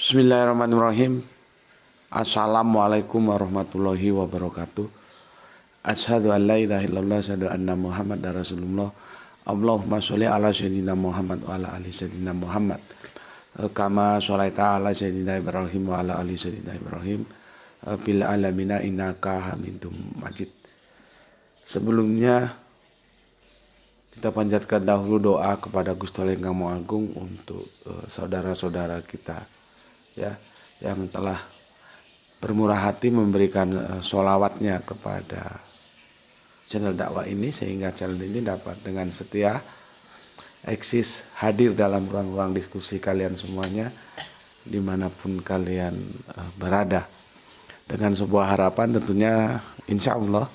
Bismillahirrahmanirrahim. Assalamualaikum warahmatullahi wabarakatuh. Asyhadu an la ilaha illallah, asyhadu anna Muhammadar Rasulullah. Allahumma sholli ala sayyidina Muhammad wa ala ali sayyidina Muhammad. Kama sholaita ala sayyidina Ibrahim wa ala ali sayyidina Ibrahim. Bil alamina innaka Hamidum Majid. Sebelumnya kita panjatkan dahulu doa kepada Gusti Allah Ingkang Maha Agung untuk saudara-saudara kita ya yang telah bermurah hati memberikan sholawatnya kepada channel dakwah ini, sehingga channel ini dapat dengan setia eksis hadir dalam ruang-ruang diskusi kalian semuanya dimanapun kalian berada, dengan sebuah harapan tentunya insya Allah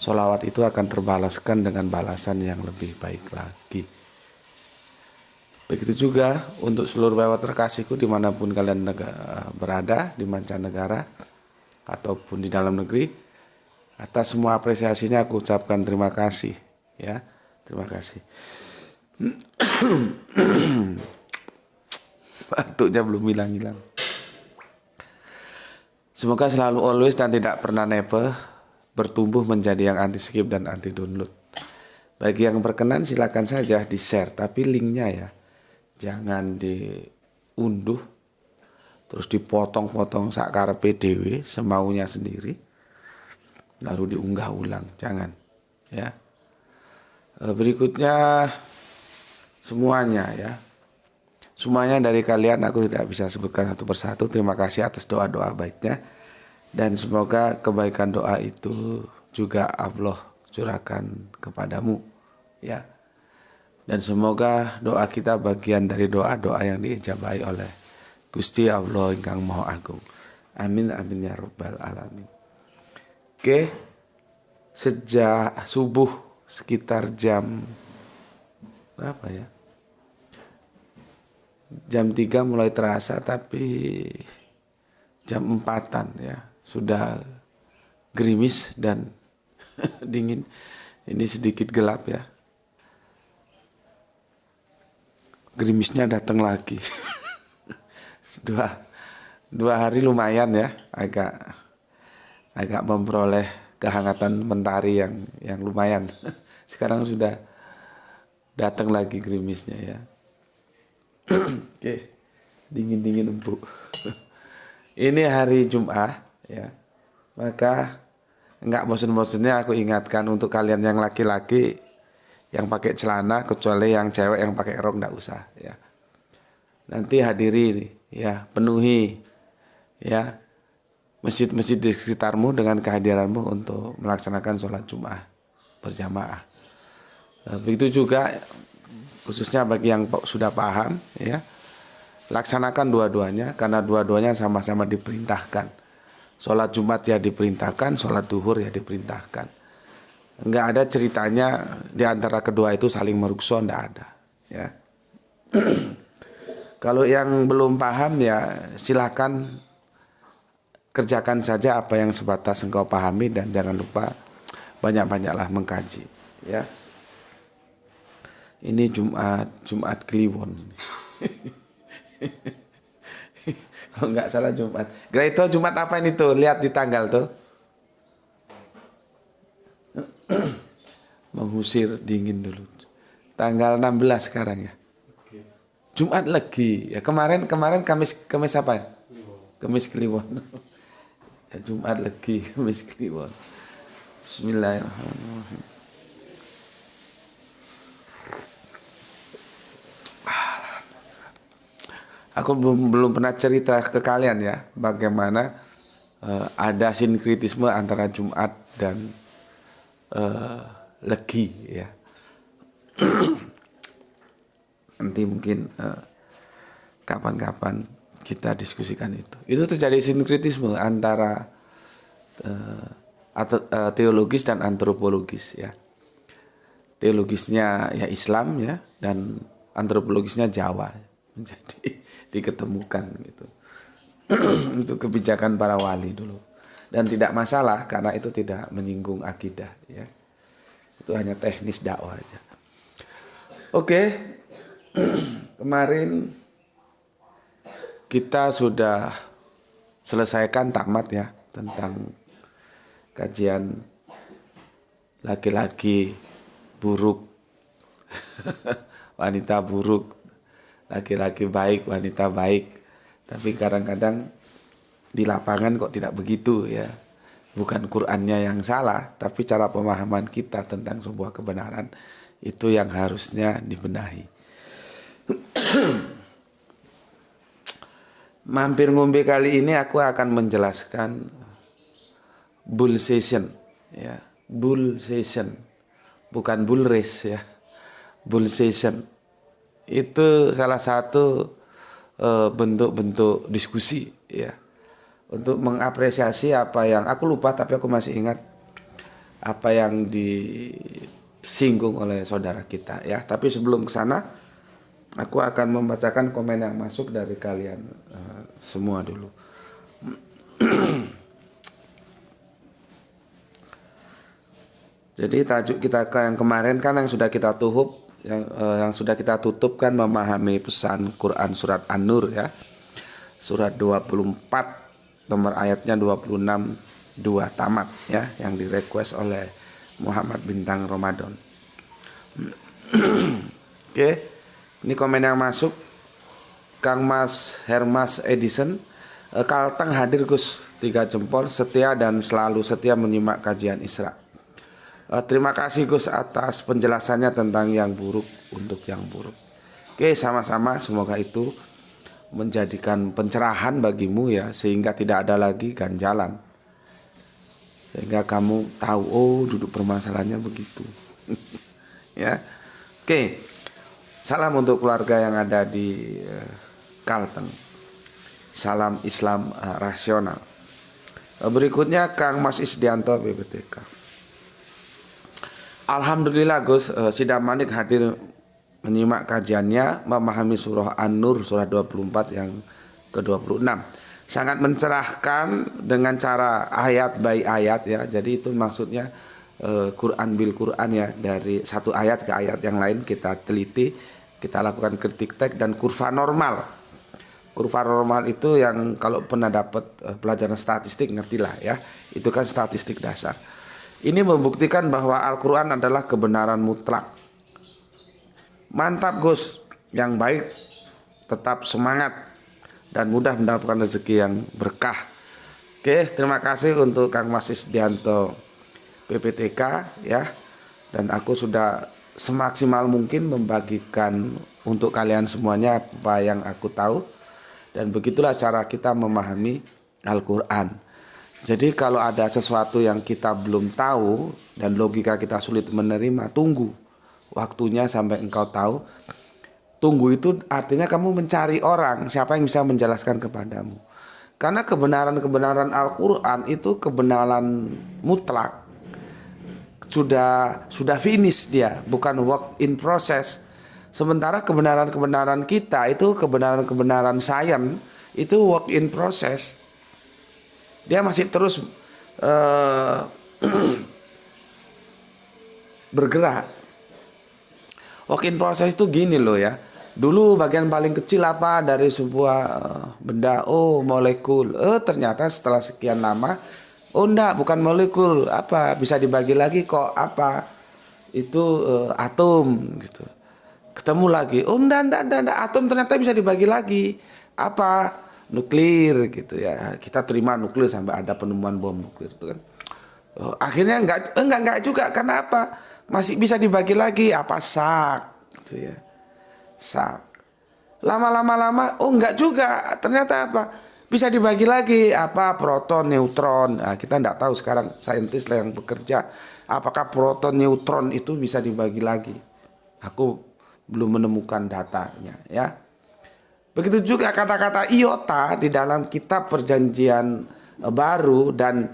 sholawat itu akan terbalaskan dengan balasan yang lebih baik lagi. Begitu juga untuk seluruh bapak terkasihku dimanapun kalian berada, di mancanegara ataupun di dalam negeri. Atas semua apresiasinya aku ucapkan terima kasih ya, terima kasih. Batuknya belum hilang-hilang. Semoga selalu always dan tidak pernah never bertumbuh menjadi yang anti skip dan anti download. Bagi yang berkenan silakan saja di share, tapi linknya ya jangan diunduh terus dipotong-potong sakarepe dhewe semaunya sendiri lalu diunggah ulang, jangan ya. Berikutnya semuanya dari kalian aku tidak bisa sebutkan satu persatu. Terima kasih atas doa-doa baiknya, dan semoga kebaikan doa itu juga Allah curahkan kepadamu ya. Dan semoga doa kita bagian dari doa-doa yang diijabahi oleh Gusti Allah Ingkang Maha Agung. Amin amin ya rabbal alamin. Oke, sejak subuh sekitar jam berapa ya? Jam 3 mulai terasa, tapi jam 4-an ya sudah gerimis dan dingin. Ini sedikit gelap ya. Gerimisnya datang lagi. dua hari lumayan ya, agak memperoleh kehangatan mentari yang lumayan. Sekarang sudah datang lagi gerimisnya ya. Oke, dingin empuk. Ini hari Jumat ya, maka enggak bosan-bosannya aku ingatkan untuk kalian yang laki-laki yang pakai celana, kecuali yang cewek yang pakai rok enggak usah ya. Nanti hadiri ya, penuhi ya masjid-masjid di sekitarmu dengan kehadiranmu untuk melaksanakan sholat Jumat berjamaah. Begitu juga khususnya bagi yang sudah paham ya, laksanakan dua-duanya karena dua-duanya sama-sama diperintahkan. Sholat Jumat ya diperintahkan, sholat duhur ya diperintahkan. Enggak ada ceritanya di antara kedua itu saling merukso, enggak ada ya. Kalau yang belum paham ya silakan kerjakan saja apa yang sebatas engkau pahami, dan jangan lupa banyak-banyaklah mengkaji ya. Ini Jumat Kliwon. Kalau enggak salah Jumat. Greto Jumat apa ini tuh? Lihat di tanggal tuh. Mengusir dingin dulu. Tanggal 16 sekarang ya. Jumat Legi. Ya kemarin Kamis apa ya? Kamis Kliwon. Ya, Jumat Legi, Kamis Kliwon. Bismillahirrahmanirrahim. Aku belum pernah cerita ke kalian ya bagaimana ada sinkritisme antara Jumat dan Legi ya. Nanti mungkin kapan-kapan kita diskusikan itu. Itu terjadi sinkritisme antara teologis dan antropologis ya. Teologisnya ya Islam ya, dan antropologisnya Jawa. Jadi diketemukan gitu. Untuk kebijakan para wali dulu. Dan tidak masalah karena itu tidak menyinggung akidah ya. Itu hanya teknis dakwah aja. Oke. Kemarin kita sudah selesaikan tamat ya tentang kajian laki-laki buruk, wanita buruk, laki-laki baik, wanita baik. Tapi kadang-kadang di lapangan kok tidak begitu ya. Bukan Qur'annya yang salah, tapi cara pemahaman kita tentang sebuah kebenaran itu yang harusnya dibenahi. Mampir ngombe kali ini aku akan menjelaskan bull session ya. Bull session, bukan bull race ya. Bull session itu salah satu bentuk-bentuk diskusi ya, untuk mengapresiasi apa yang aku lupa tapi aku masih ingat apa yang disinggung oleh saudara kita ya. Tapi sebelum ke sana aku akan membacakan komen yang masuk dari kalian semua dulu. Jadi tajuk kita yang kemarin kan yang sudah kita yang sudah kita tutup kan memahami pesan Quran surat An-Nur ya. Surat 24 nomor ayatnya 26 2 tamat ya, yang direquest oleh Muhammad Bintang Ramadan. Oke. Ini komen yang masuk. Kang Mas Hermas Edison, Kalteng hadir Gus, 3 jempol, setia dan selalu setia menyimak kajian Isra. Terima kasih Gus atas penjelasannya tentang yang buruk untuk yang buruk. Oke, sama-sama, semoga itu menjadikan pencerahan bagimu ya, sehingga tidak ada lagi ganjalan. Sehingga kamu tahu, oh duduk permasalahannya begitu. Ya. Oke. Salam untuk keluarga yang ada di Kalteng. Salam Islam rasional. Berikutnya Kang Mas Isdianto PPTK. Alhamdulillah Gus, Sidang Manik hadir menyimak kajiannya memahami surah An-Nur surah 24 yang ke-26. Sangat mencerahkan dengan cara ayat by ayat ya. Jadi itu maksudnya Quran bil Quran ya, dari satu ayat ke ayat yang lain kita teliti, kita lakukan kritik teks dan kurva normal. Kurva normal itu yang kalau pernah dapat pelajaran statistik ngertilah ya. Itu kan statistik dasar. Ini membuktikan bahwa Al-Quran adalah kebenaran mutlak. Mantap Gus, yang baik tetap semangat dan mudah mendapatkan rezeki yang berkah. Oke, terima kasih untuk Kang Mas Isdianto PPTK ya. Dan aku sudah semaksimal mungkin membagikan untuk kalian semuanya apa yang aku tahu. Dan begitulah cara kita memahami Al-Quran. Jadi kalau ada sesuatu yang kita belum tahu dan logika kita sulit menerima, tunggu waktunya sampai engkau tahu. Tunggu itu artinya kamu mencari orang siapa yang bisa menjelaskan kepadamu. Karena kebenaran-kebenaran Al-Quran itu kebenaran mutlak. Sudah finish dia, bukan work in process. Sementara kebenaran-kebenaran kita itu kebenaran-kebenaran sains itu work in process. Dia masih terus bergerak. Work in process itu gini loh ya. Dulu bagian paling kecil apa dari sebuah benda, oh molekul. Ternyata setelah sekian lama, oh enggak, bukan molekul, apa bisa dibagi lagi kok, apa itu atom gitu. Ketemu lagi, oh enggak, atom ternyata bisa dibagi lagi, apa nuklir gitu ya. Kita terima nuklir sampai ada penemuan bom nuklir itu kan. Akhirnya enggak juga, karena apa? Masih bisa dibagi lagi, apa sak gitu ya. Sak. Lama enggak juga. Ternyata apa? Bisa dibagi lagi, apa proton, neutron. Nah, kita enggak tahu sekarang, saintis lah yang bekerja. Apakah proton, neutron itu bisa dibagi lagi? Aku belum menemukan datanya ya. Begitu juga kata-kata iota di dalam kitab perjanjian baru dan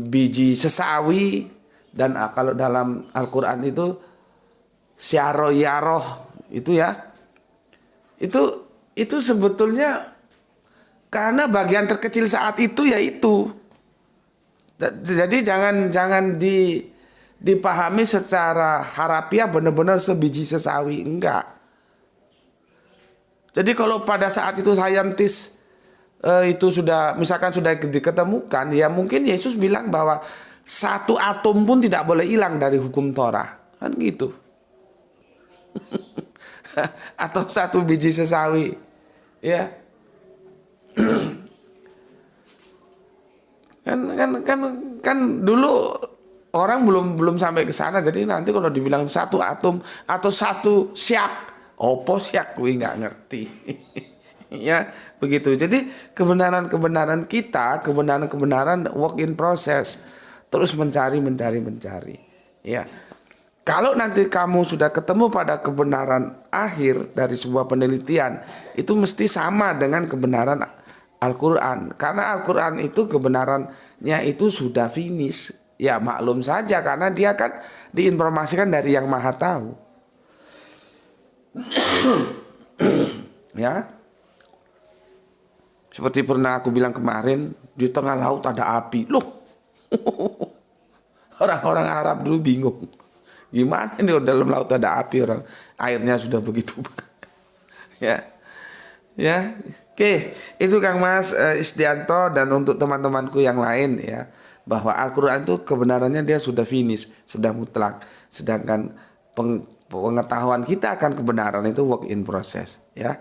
biji sesawi, dan kalau dalam Al-Quran itu syaro yaroh itu ya. Itu sebetulnya karena bagian terkecil saat itu yaitu. Jadi jangan dipahami secara harafiah benar-benar sebiji sesawi, enggak. Jadi kalau pada saat itu saintis itu sudah misalkan sudah diketemukan, ya mungkin Yesus bilang bahwa satu atom pun tidak boleh hilang dari hukum Torah, kan gitu. Atau satu biji sesawi, ya. kan dulu orang belum sampai ke sana, jadi nanti kalau dibilang satu atom atau satu siak, opo siak gue nggak ngerti. Ya begitu. Jadi kebenaran kita, kebenaran work in process, terus mencari. Ya, kalau nanti kamu sudah ketemu pada kebenaran akhir dari sebuah penelitian, itu mesti sama dengan kebenaran Al-Quran. Karena Al-Quran itu kebenarannya itu sudah finish. Ya maklum saja karena dia kan diinformasikan dari yang maha tahu. Ya, seperti pernah aku bilang kemarin, di tengah laut ada api. Loh, orang-orang Arab dulu bingung. Gimana ini dalam laut ada api, orang airnya sudah begitu. Ya, oke, itu Kang Mas Isdianto, dan untuk teman-temanku yang lain ya, bahwa Al-Quran itu kebenarannya dia sudah finish, sudah mutlak. Sedangkan pengetahuan kita akan kebenaran itu work in process ya.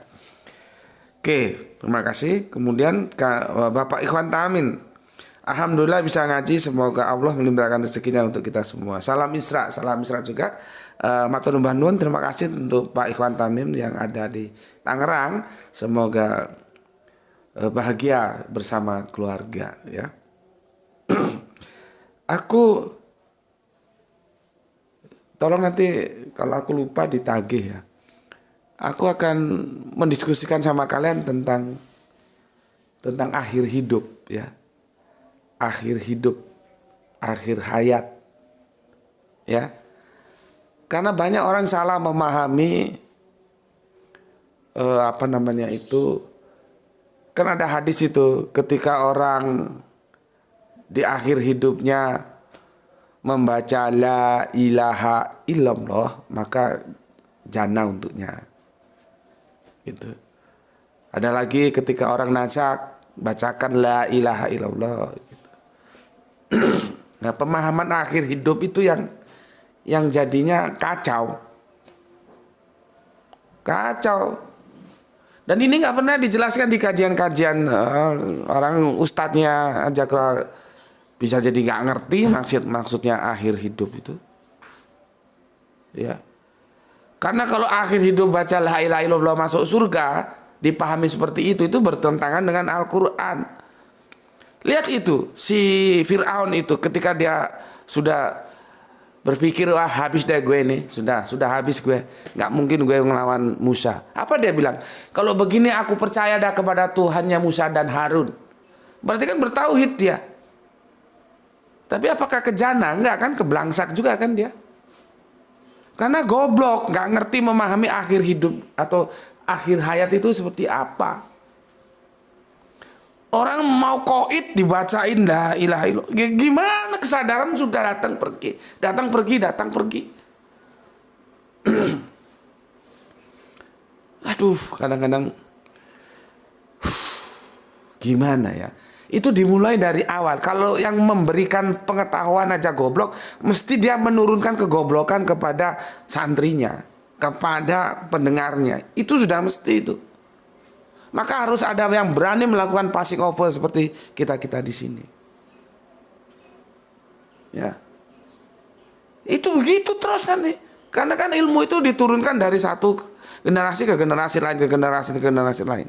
Oke, terima kasih. Kemudian Bapak Ikhwan Tamin, alhamdulillah bisa ngaji, semoga Allah melimpahkan rezekinya untuk kita semua. Salam Isra juga. Matur nuwun Bandung, terima kasih untuk Pak Ikhwan Tamim yang ada di Tangerang. Semoga bahagia bersama keluarga ya. Aku tolong nanti kalau aku lupa ditagih ya. Aku akan mendiskusikan sama kalian tentang akhir hidup ya. Akhir hidup, akhir hayat. Ya. Karena banyak orang salah memahami kan ada hadis itu, ketika orang di akhir hidupnya membaca la ilaha illallah, maka jannah untuknya. Gitu. Ada lagi ketika orang nasak, bacakan la ilaha illallah. Gitu. Nah, pemahaman akhir hidup itu yang jadinya kacau. Dan ini nggak pernah dijelaskan di kajian-kajian, orang ustadznya aja bisa jadi nggak ngerti maksudnya akhir hidup itu. Ya. Karena kalau akhir hidup baca la ilaha illallah masuk surga, dipahami seperti itu bertentangan dengan Al-Quran. Lihat itu, si Fir'aun itu ketika dia sudah berpikir, wah habis deh gue ini, sudah habis gue, nggak mungkin gue ngelawan Musa. Apa dia bilang? Kalau begini aku percaya dah kepada Tuhannya Musa dan Harun. Berarti kan bertauhid dia. Tapi apakah kejana? Enggak kan, keblangsak juga kan dia. Karena goblok, nggak ngerti memahami akhir hidup atau akhir hayat itu seperti apa. Orang mau koid dibacain la ilaha illallah. Gimana kesadaran sudah datang pergi. Aduh, kadang-kadang gimana ya. Itu dimulai dari awal. Kalau yang memberikan pengetahuan aja goblok, mesti dia menurunkan kegoblokan kepada santrinya, kepada pendengarnya. Itu sudah mesti itu. Maka harus ada yang berani melakukan passing over seperti kita di sini. Ya. Itu begitu terus nanti. Karena kan ilmu itu diturunkan dari satu generasi ke generasi lain, ke generasi lain.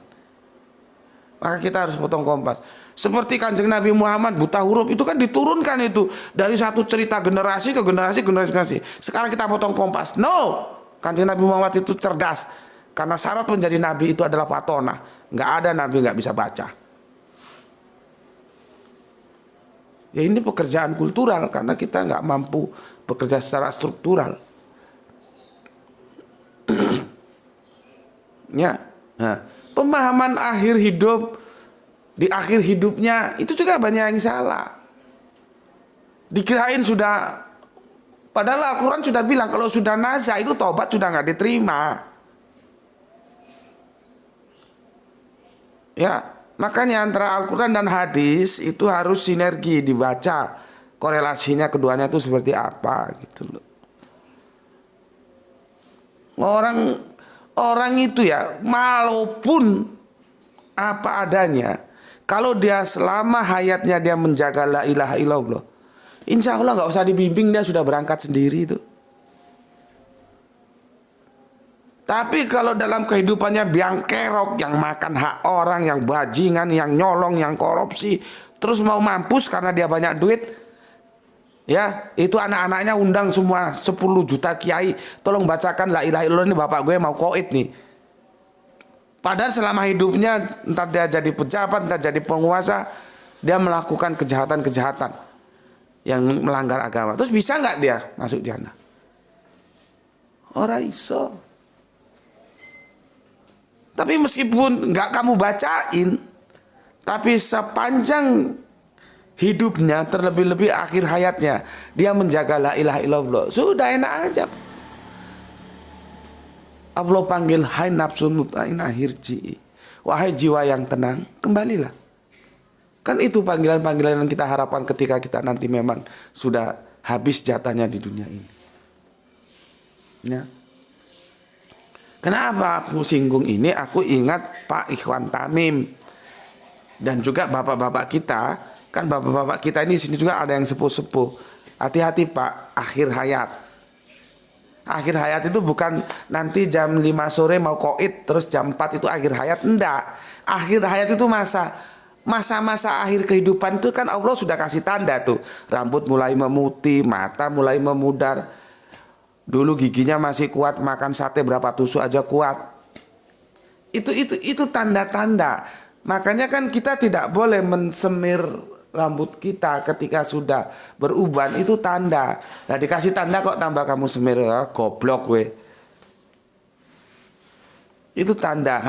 Maka kita harus potong kompas. Seperti Kanjeng Nabi Muhammad buta huruf itu kan diturunkan itu dari satu cerita generasi ke generasi. Sekarang kita potong kompas. No, Kanjeng Nabi Muhammad itu cerdas. Karena syarat menjadi nabi itu adalah fatona. Nggak ada nabi nggak bisa baca. Ya ini pekerjaan kultural karena kita nggak mampu bekerja secara struktural. Ya, nah, pemahaman akhir hidup di akhir hidupnya itu juga banyak yang salah. Dikirain sudah, padahal Al-Quran sudah bilang kalau sudah nazar itu tobat sudah nggak diterima. Ya, makanya antara Al-Quran dan hadis itu harus sinergi dibaca. Korelasinya keduanya itu seperti apa gitu loh. Orang itu ya, walaupun apa adanya, kalau dia selama hayatnya dia menjaga la ilaha illallah, insya Allah nggak usah dibimbing, dia sudah berangkat sendiri itu. Tapi kalau dalam kehidupannya biang kerok, yang makan hak orang, yang bajingan, yang nyolong, yang korupsi, terus mau mampus karena dia banyak duit, ya itu anak-anaknya undang semua 10 juta kiai, tolong bacakan la ilaha illallah, ini bapak gue mau koid nih. Padahal selama hidupnya entah dia jadi pejabat, entah jadi penguasa, dia melakukan kejahatan-kejahatan yang melanggar agama. Terus bisa nggak dia masuk jannah? Ora iso. Tapi meskipun nggak kamu bacain, tapi sepanjang hidupnya, terlebih-lebih akhir hayatnya, dia menjaga la ilaha illallah, sudah enak aja. Allah panggil, hai nafsun mutmainah irji'i, wahai jiwa yang tenang, kembalilah. Kan itu panggilan-panggilan yang kita harapkan ketika kita nanti memang sudah habis jatahnya di dunia ini. Ya. Kenapa aku singgung ini? Aku ingat Pak Ikhwan Tamim dan juga bapak-bapak kita. Kan bapak-bapak kita ini sini juga ada yang sepuh-sepuh. Hati-hati Pak, akhir hayat. Akhir hayat itu bukan nanti jam 5 sore mau koid terus jam 4 itu akhir hayat. Enggak. Akhir hayat itu masa-masa akhir kehidupan itu kan Allah sudah kasih tanda tuh. Rambut mulai memutih, mata mulai memudar. Dulu giginya masih kuat, makan sate berapa tusuk aja kuat. Itu tanda-tanda. Makanya kan kita tidak boleh mensemir rambut kita ketika sudah beruban, itu tanda. Nah dikasih tanda kok tambah kamu semir, ya, goblok we. Itu tanda.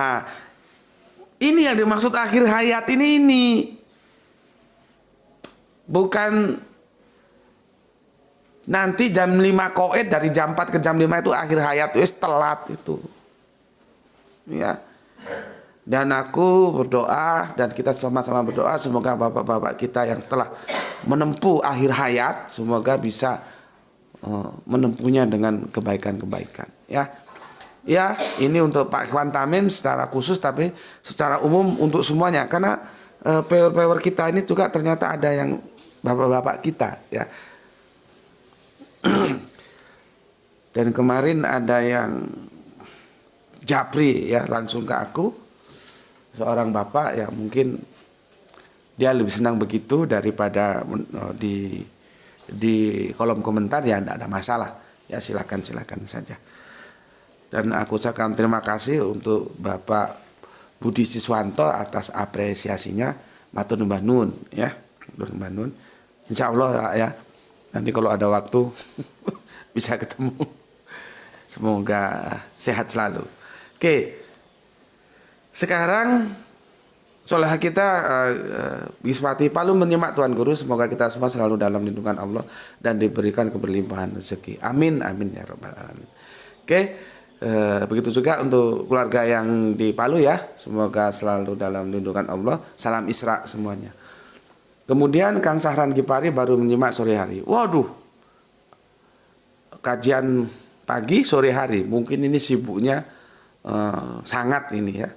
Ini yang dimaksud akhir hayat ini. Bukan nanti jam 5 koed, dari jam 4 ke jam 5 itu akhir hayat, wis telat itu. Ya. Dan aku berdoa dan kita sama-sama berdoa semoga bapak-bapak kita yang telah menempuh akhir hayat semoga bisa menempuhnya dengan kebaikan-kebaikan, ya. Ya, ini untuk Pak Ikhwan Tamim secara khusus, tapi secara umum untuk semuanya, karena pewer-pewer kita ini juga ternyata ada yang bapak-bapak kita, ya. Dan kemarin ada yang japri ya langsung ke aku, seorang bapak ya, mungkin dia lebih senang begitu daripada di kolom komentar, ya tidak ada masalah ya, silakan saja. Dan aku ucapkan terima kasih untuk Bapak Budi Siswanto atas apresiasinya, matur nuwun nun ya, matur nuwun nun. Insya Allah ya, nanti kalau ada waktu bisa ketemu. Semoga sehat selalu. Oke, sekarang soalnya kita Wiswati Palu menyimak Tuan Guru. Semoga kita semua selalu dalam lindungan Allah dan diberikan keberlimpahan rezeki. Amin, amin ya Rabbal Alamin. Oke, begitu juga untuk keluarga yang di Palu ya. Semoga selalu dalam lindungan Allah. Salam Isra semuanya. Kemudian Kang Sahran Gipari baru menyimak sore hari. Waduh, kajian pagi sore hari. Mungkin ini sibuknya sangat ini ya.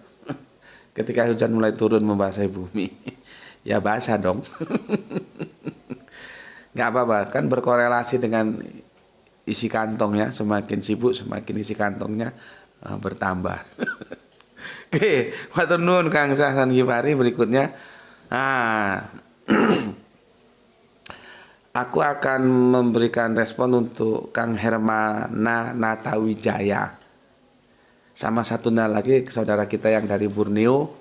Ketika hujan mulai turun membasahi bumi. Ya basah dong. Nggak apa-apa, kan berkorelasi dengan isi kantongnya. Semakin sibuk semakin isi kantongnya bertambah. Oke, matur nuwun Kang Sahran Gipari. Berikutnya aku akan memberikan respon untuk Kang Hermana Natawijaya. Sama satunya lagi saudara kita yang dari Borneo,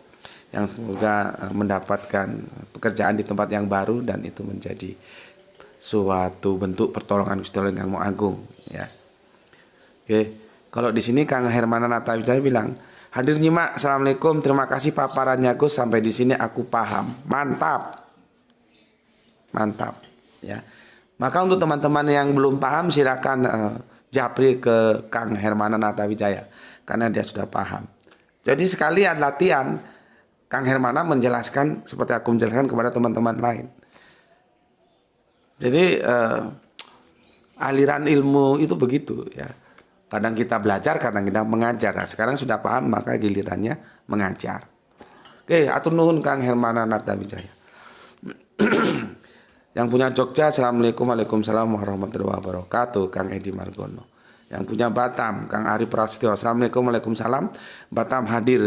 yang semoga mendapatkan pekerjaan di tempat yang baru dan itu menjadi suatu bentuk pertolongan Gusti Allah yang Maha Agung ya. Oke, kalau di sini Kang Hermana Natawijaya bilang, hadir nyimak, assalamualaikum, terima kasih paparannya Gus, sampai di sini aku paham. Mantap. Mantap ya. Maka untuk teman-teman yang belum paham silakan japri ke Kang Hermana Natawijaya karena dia sudah paham. Jadi sekalian latihan Kang Hermana menjelaskan seperti aku menjelaskan kepada teman-teman lain. Jadi aliran ilmu itu begitu ya. Kadang kita belajar, kadang kita mengajar. Nah, sekarang sudah paham, maka gilirannya mengajar. Oke, atur nuhun Kang Hermana Nata Wijaya. Yang punya Jogja, Assalamualaikum, Waalaikumsalam warahmatullahi wabarakatuh, Kang Edi Margono. Yang punya Batam, Kang Ari Prasetyo, Assalamualaikum, Waalaikumsalam. Batam hadir,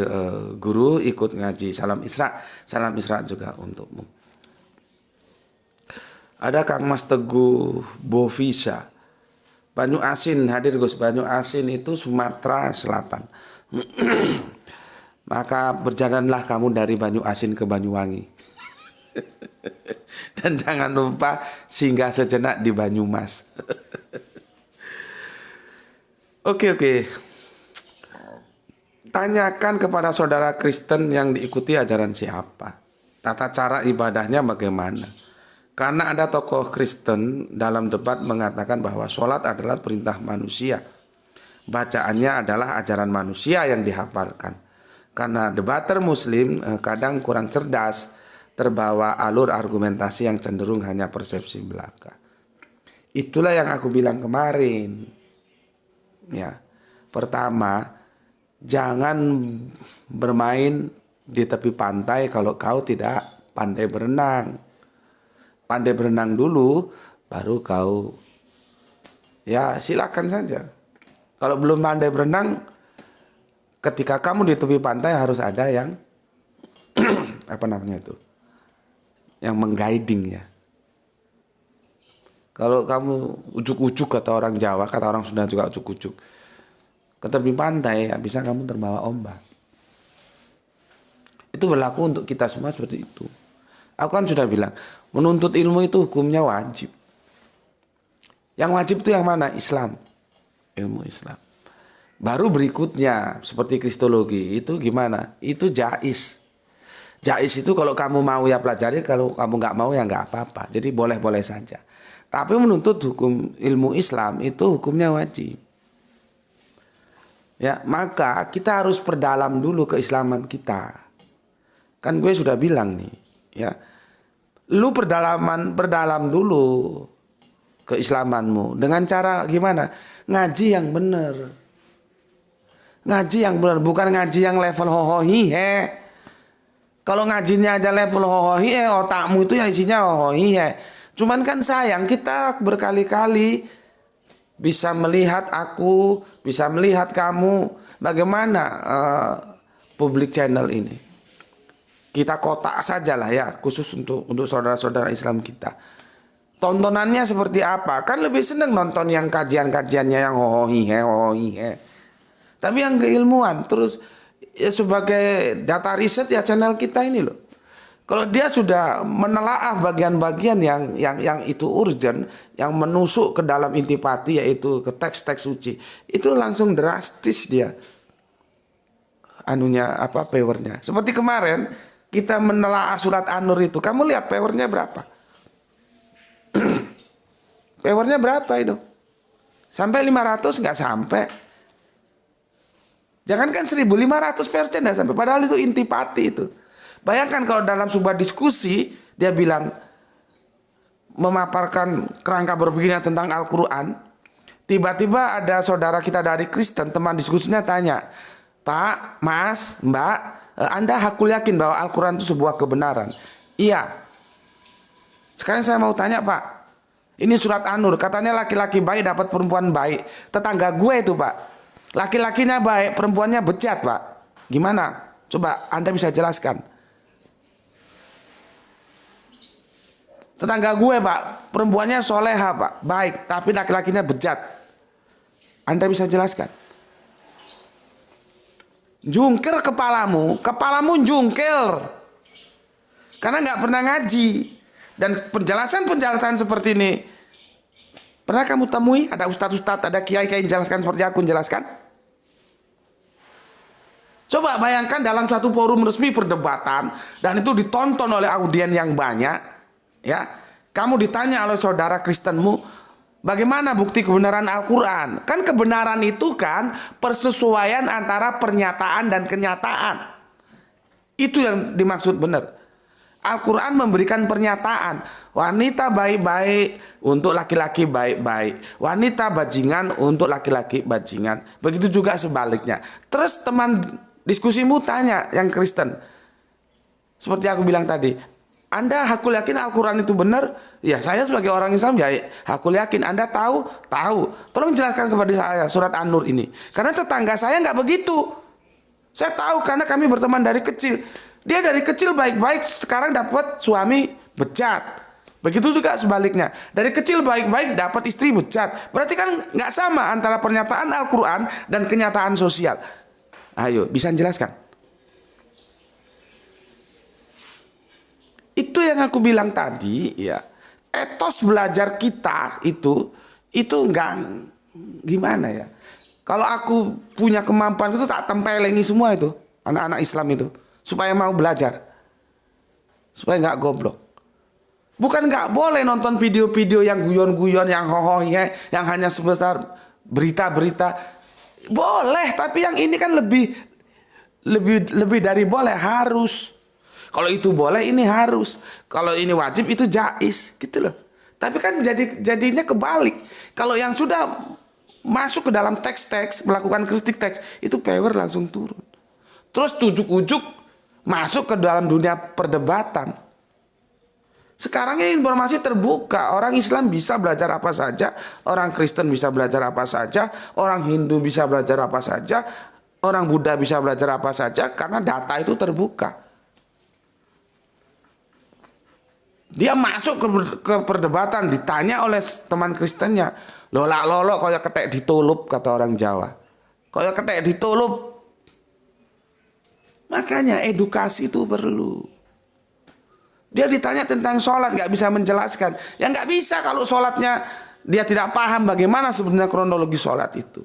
guru ikut ngaji. Salam Isra juga untukmu. Ada Kang Mas Teguh Bovisa, Banyu Asin hadir Gus. Banyu Asin itu Sumatera Selatan. Maka berjalanlah kamu dari Banyu Asin ke Banyuwangi. Dan jangan lupa singgah sejenak di Banyumas. Oke. Tanyakan kepada saudara Kristen yang diikuti ajaran siapa. Tata cara ibadahnya bagaimana. Karena ada tokoh Kristen dalam debat mengatakan bahwa sholat adalah perintah manusia. Bacaannya adalah ajaran manusia yang dihafalkan. Karena debater Muslim kadang kurang cerdas, terbawa alur argumentasi yang cenderung hanya persepsi belaka. Itulah yang aku bilang kemarin. Ya, pertama, jangan bermain di tepi pantai kalau kau tidak pandai berenang. Pandai berenang dulu, baru kau, ya silakan saja. Kalau belum pandai berenang, ketika kamu di tepi pantai harus ada yang apa namanya itu, yang mengguiding ya. Kalau kamu ujuk-ujuk, kata orang Jawa, kata orang Sunda juga ujuk-ujuk, ke tepi pantai, ya bisa kamu terbawa ombak. Itu berlaku untuk kita semua seperti itu. Aku kan sudah bilang, menuntut ilmu itu hukumnya wajib. Yang wajib itu yang mana? Islam. Ilmu Islam. Baru berikutnya, seperti kristologi, itu gimana? Itu jais. Jais itu kalau kamu mau ya pelajari, kalau kamu nggak mau ya nggak apa-apa. Jadi boleh-boleh saja. Tapi menuntut hukum ilmu Islam itu hukumnya wajib. Ya, maka kita harus perdalam dulu keislaman kita. Kan gue sudah bilang nih, ya. Lu perdalam dulu keislamanmu dengan cara gimana? Ngaji yang benar. Ngaji yang benar, bukan ngaji yang level hohohihe. Kalau ngajinya aja level hohohihe, otakmu itu yang isinya hohohihe. Cuman kan sayang, kita berkali-kali bisa melihat aku, bisa melihat kamu, bagaimana public channel ini. Kita kotak sajalah ya, khusus untuk saudara-saudara Islam kita. Tontonannya seperti apa? Kan lebih seneng nonton yang kajian-kajiannya yang hohohihe. Tapi yang keilmuan, terus ya sebagai data riset ya channel kita ini loh. Kalau dia sudah menelaah bagian-bagian yang itu urgent, yang menusuk ke dalam intipati, yaitu ke teks-teks suci, itu langsung drastis dia powernya. Seperti kemarin kita menelaah surat An-Nur itu, kamu lihat powernya berapa? Powernya berapa itu? Sampai 500 nggak sampai. Jangankan 1.500 powernya nggak sampai. Padahal itu intipati itu. Bayangkan kalau dalam sebuah diskusi dia bilang memaparkan kerangka berpikirnya tentang Al-Quran. Tiba-tiba ada saudara kita dari Kristen, teman diskusinya tanya, Pak, Mas, Mbak, Anda hakul yakin bahwa Al-Quran itu sebuah kebenaran? Iya. Sekarang saya mau tanya Pak, ini surat An-Nur, katanya laki-laki baik dapat perempuan baik. Tetangga gue itu Pak, laki-lakinya baik, perempuannya bejat Pak. Gimana? Coba Anda bisa jelaskan. Tetangga gue Pak, perempuannya soleha Pak, baik, tapi laki-lakinya bejat. Anda bisa jelaskan? Jungkir kepalamu jungkir. Karena nggak pernah ngaji. Dan penjelasan seperti ini pernah kamu temui? Ada ustadz-ustadz, ada kiai-kiai jelaskan seperti aku jelaskan? Coba bayangkan dalam satu forum resmi perdebatan, dan itu ditonton oleh audien yang banyak, ya. Kamu ditanya oleh saudara Kristenmu, bagaimana bukti kebenaran Al-Quran? Kan kebenaran itu kan persesuaian antara pernyataan dan kenyataan. Itu yang dimaksud benar. Al-Quran memberikan pernyataan, wanita baik-baik untuk laki-laki baik-baik, wanita bajingan untuk laki-laki bajingan. Begitu juga sebaliknya. Terus teman diskusimu tanya yang Kristen, seperti aku bilang tadi, Anda aku yakin Al-Quran itu benar? Ya, saya sebagai orang Islam ya aku yakin. Anda tahu? Tahu. Tolong jelaskan kepada saya surat An-Nur ini. Karena tetangga saya nggak begitu. Saya tahu karena kami berteman dari kecil. Dia dari kecil baik-baik, sekarang dapat suami bejat. Begitu juga sebaliknya. Dari kecil baik-baik, dapat istri bejat. Berarti kan nggak sama antara pernyataan Al-Quran dan kenyataan sosial. Ayo, bisa jelaskan? Itu yang aku bilang tadi, ya. Etos belajar kita itu nggak gimana ya. Kalau aku punya kemampuan itu tak tempelengi semua itu anak-anak Islam itu supaya mau belajar, supaya nggak goblok. Bukan nggak boleh nonton video-video yang guyon-guyon, yang hohoh-nya, yang hanya sebesar berita-berita. Boleh, tapi yang ini kan lebih dari boleh, harus. Kalau itu boleh, ini harus. Kalau ini wajib, itu jais, gitu loh. Tapi kan jadinya kebalik. Kalau yang sudah masuk ke dalam teks-teks, melakukan kritik teks, itu power langsung turun. Terus ujuk-ujuk masuk ke dalam dunia perdebatan. Sekarang ini informasi terbuka. Orang Islam bisa belajar apa saja, orang Kristen bisa belajar apa saja, orang Hindu bisa belajar apa saja, orang Buddha bisa belajar apa saja, karena data itu terbuka. Dia masuk ke perdebatan, ditanya oleh teman Kristennya, lolak lolok kaya ketek ditulup, kata orang Jawa. Kaya ketek ditulup. Makanya edukasi itu perlu. Dia ditanya tentang sholat, nggak bisa menjelaskan. Ya nggak bisa kalau sholatnya dia tidak paham bagaimana sebenarnya kronologi sholat itu.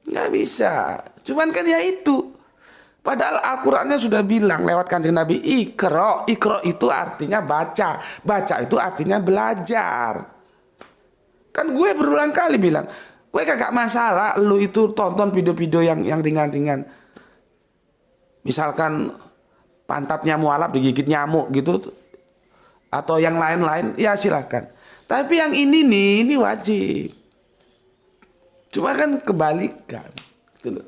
Nggak bisa. Cuman kan ya itu. Padahal Al-Qurannya sudah bilang lewat Kanjeng Nabi, Iqra. Iqra itu artinya baca. Baca itu artinya belajar. Kan gue berulang kali bilang, gue kagak masalah lu itu tonton video-video yang ringan-ringan. Misalkan pantatnya mualaf digigit nyamuk gitu. Atau yang lain-lain, ya silakan. Tapi yang ini nih, ini wajib. Cuma kan kebalikan. Gitu loh.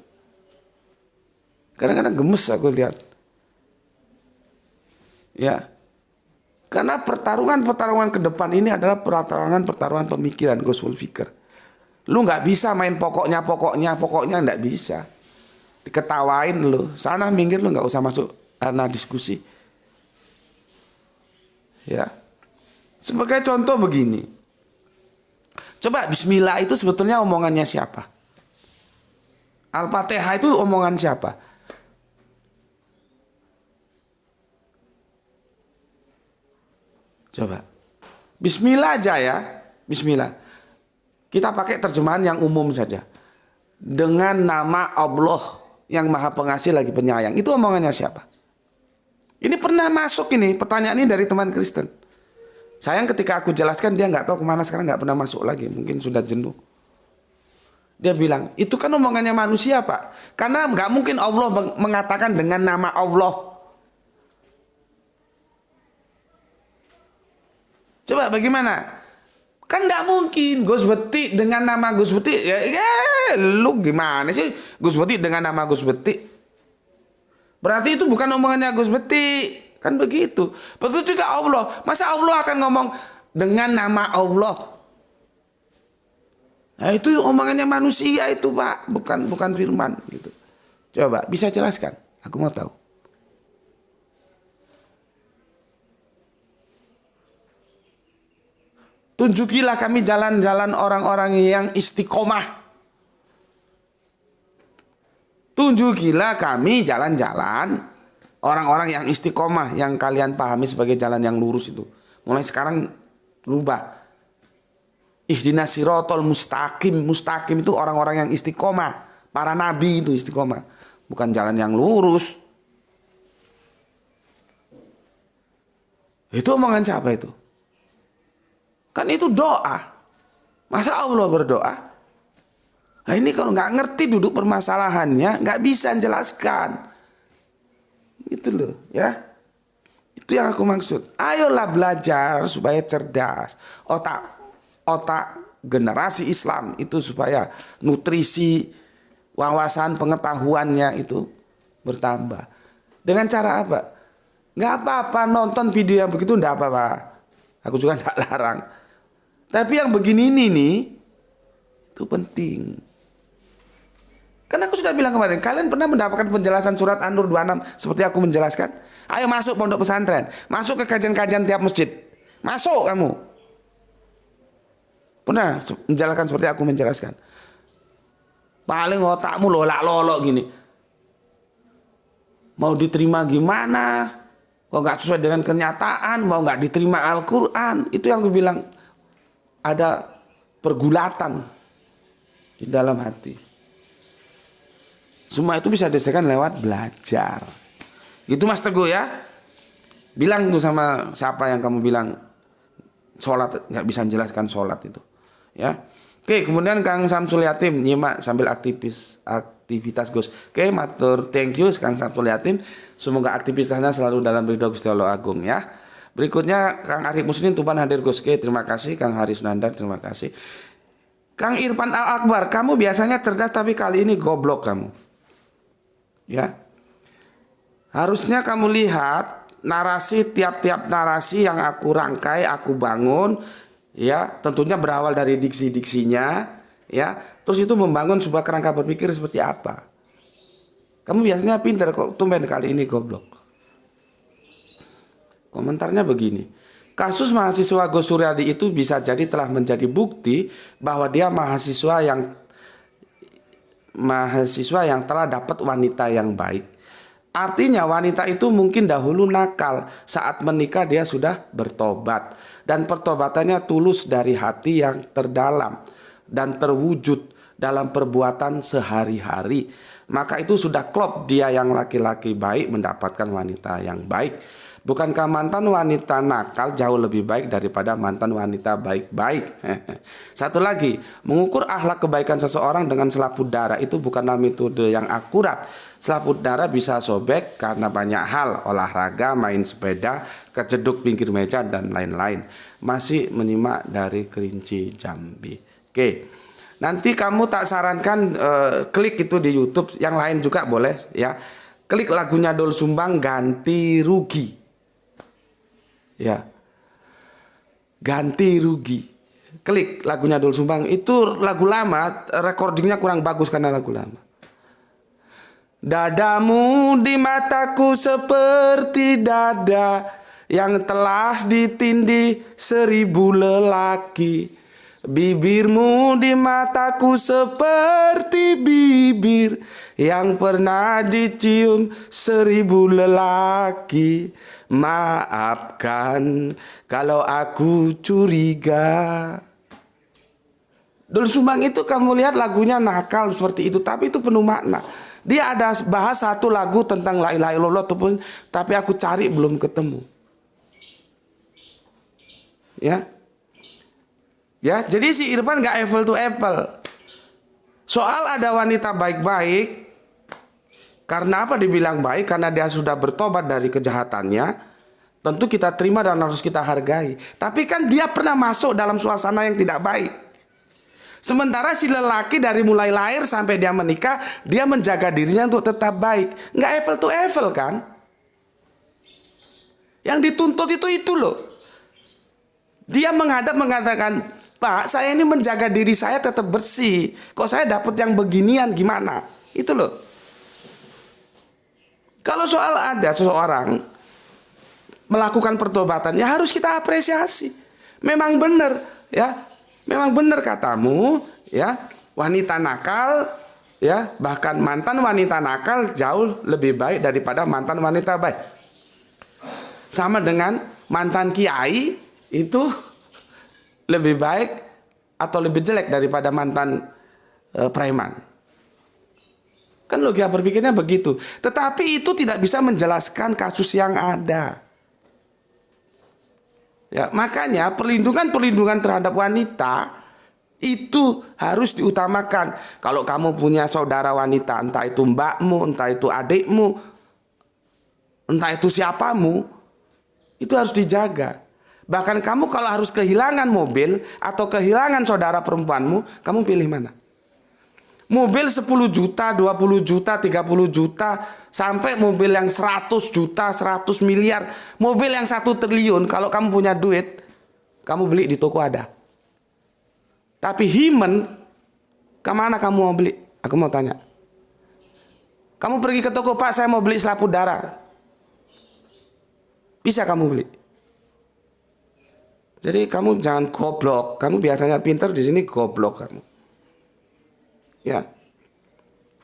Kadang-kadang gemes aku lihat. Ya. Karena pertarungan ke depan ini adalah pertarungan pemikiran, Ghazwul Fikr. Lu nggak bisa main pokoknya nggak bisa. Diketawain lu, sana minggir lu, nggak usah masuk karena diskusi. Ya. Sebagai contoh begini. Coba Bismillah itu sebetulnya omongannya siapa? Al-Fatihah itu omongan siapa? Coba. Bismillah aja ya. Bismillah. Kita pakai terjemahan yang umum saja. Dengan nama Allah yang Maha Pengasih lagi Penyayang. Itu omongannya siapa? Ini pernah masuk ini. Pertanyaan ini dari teman Kristen. Sayang ketika aku jelaskan dia nggak tahu kemana sekarang, nggak pernah masuk lagi. Mungkin sudah jenuh. Dia bilang, itu kan omongannya manusia Pak. Karena nggak mungkin Allah mengatakan dengan nama Allah. Coba bagaimana? Kan nggak mungkin Gus Beti dengan nama Gus Beti. Ya, lu gimana sih Gus Beti dengan nama Gus Beti? Berarti itu bukan omongannya Gus Beti. Kan begitu. Betul juga Allah. Masa Allah akan ngomong dengan nama Allah? Nah, itu omongannya manusia itu Pak. Bukan firman gitu. Coba bisa jelaskan? Aku mau tahu. Tunjukilah kami jalan-jalan orang-orang yang istiqomah. Tunjukilah kami jalan-jalan orang-orang yang istiqomah, yang kalian pahami sebagai jalan yang lurus itu. Mulai sekarang rubah. Ihdinas sirotol mustaqim. Mustaqim itu orang-orang yang istiqomah. Para nabi itu istiqomah. Bukan jalan yang lurus. Itu omongan siapa itu? Kan itu doa. Masa Allah berdoa? Nah ini kalau nggak ngerti duduk permasalahannya, nggak bisa jelaskan. Gitu loh ya. Itu yang aku maksud. Ayolah belajar supaya cerdas. Otak generasi Islam itu supaya nutrisi, wawasan, pengetahuannya itu bertambah. Dengan cara apa? Nggak apa-apa nonton video yang begitu, nggak apa-apa. Aku juga nggak larang. Tapi yang begini ini nih, itu penting. Karena aku sudah bilang kemarin, kalian pernah mendapatkan penjelasan surat An-Nur 26 seperti aku menjelaskan? Ayo masuk pondok pesantren, masuk ke kajian-kajian tiap masjid. Masuk kamu. Pernah menjelaskan seperti aku menjelaskan? Paling otakmu lolak-lolok gini. Mau diterima gimana? Kok nggak sesuai dengan kenyataan, mau nggak diterima Al-Quran. Itu yang aku bilang, ada pergulatan di dalam hati. Semua itu bisa diselesaikan lewat belajar. Gitu Mas Teguh ya. Bilang tuh sama siapa yang kamu bilang sholat nggak bisa menjelaskan sholat itu. Ya. Oke, kemudian Kang Samsul Yatim nyimak sambil aktivitas Gus. Oke, matur thank you Kang Samsul Yatim. Semoga aktivitasnya selalu dalam ridho Gusti Allah Agung ya. Berikutnya Kang Arif Muslim Tuban hadir Gus. Oke, terima kasih Kang Haris Nandar, terima kasih. Kang Irfan Al Akbar, kamu biasanya cerdas tapi kali ini goblok kamu. Ya. Harusnya kamu lihat narasi, tiap-tiap narasi yang aku rangkai, aku bangun, ya, tentunya berawal dari diksi-diksinya, ya. Terus itu membangun sebuah kerangka berpikir seperti apa. Kamu biasanya pintar kok, tumben kali ini goblok. Komentarnya begini. Kasus mahasiswa Gus Suryadi itu bisa jadi telah menjadi bukti bahwa dia mahasiswa yang telah dapat wanita yang baik. Artinya wanita itu mungkin dahulu nakal, saat menikah dia sudah bertobat dan pertobatannya tulus dari hati yang terdalam dan terwujud dalam perbuatan sehari-hari. Maka itu sudah klop dia yang laki-laki baik mendapatkan wanita yang baik. Bukankah mantan wanita nakal jauh lebih baik daripada mantan wanita baik-baik? Satu lagi, mengukur akhlak kebaikan seseorang dengan selaput darah itu bukanlah metode yang akurat. Selaput darah bisa sobek karena banyak hal, olahraga, main sepeda, kejeduk pinggir meja, dan lain-lain. Masih menyimak dari Kerinci Jambi. Oke, nanti kamu tak sarankan klik itu di YouTube, yang lain juga boleh ya. Klik lagunya Doel Sumbang, Ganti Rugi. Ya, Ganti Rugi. Klik lagunya Doel Sumbang. Itu lagu lama, recordingnya kurang bagus karena lagu lama. Dadamu di mataku seperti dada yang telah ditindih 1000 lelaki. Bibirmu di mataku seperti bibir yang pernah dicium 1000 lelaki. Maafkan kalau aku curiga. Doel Sumbang itu kamu lihat lagunya nakal seperti itu, tapi itu penuh makna. Dia ada bahas satu lagu tentang la ilaha illallah tapi aku cari belum ketemu. Ya. Ya, jadi si Irfan gak apple to apple. Soal ada wanita baik-baik, karena apa dibilang baik? Karena dia sudah bertobat dari kejahatannya. Tentu kita terima dan harus kita hargai. Tapi kan dia pernah masuk dalam suasana yang tidak baik. Sementara si lelaki dari mulai lahir sampai dia menikah, dia menjaga dirinya untuk tetap baik. Nggak apple to apple kan? Yang dituntut itu loh. Dia mengatakan, Pak, saya ini menjaga diri saya tetap bersih. Kok saya dapat yang beginian gimana? Itu loh. Kalau soal ada seseorang melakukan pertobatan, ya harus kita apresiasi. Memang benar, ya. Memang benar katamu, ya. Wanita nakal, ya, bahkan mantan wanita nakal jauh lebih baik daripada mantan wanita baik. Sama dengan mantan kiai itu lebih baik atau lebih jelek daripada mantan preman. Kan logika berpikirnya begitu. Tetapi itu tidak bisa menjelaskan kasus yang ada. Ya, makanya perlindungan terhadap wanita Itu harus diutamakan. Kalau kamu punya saudara wanita, entah itu mbakmu, entah itu adikmu, entah itu siapamu, itu harus dijaga. Bahkan kamu kalau harus kehilangan mobil atau kehilangan saudara perempuanmu, kamu pilih mana? Mobil 10 juta, 20 juta, 30 juta, sampai mobil yang 100 juta, 100 miliar, mobil yang 1 triliun, kalau kamu punya duit, kamu beli di toko ada. Tapi himen, kemana kamu mau beli? Aku mau tanya. Kamu pergi ke toko, Pak, saya mau beli selaput darah. Bisa kamu beli. Jadi kamu jangan goblok. Kamu biasanya pintar, di sini goblok kamu. Ya.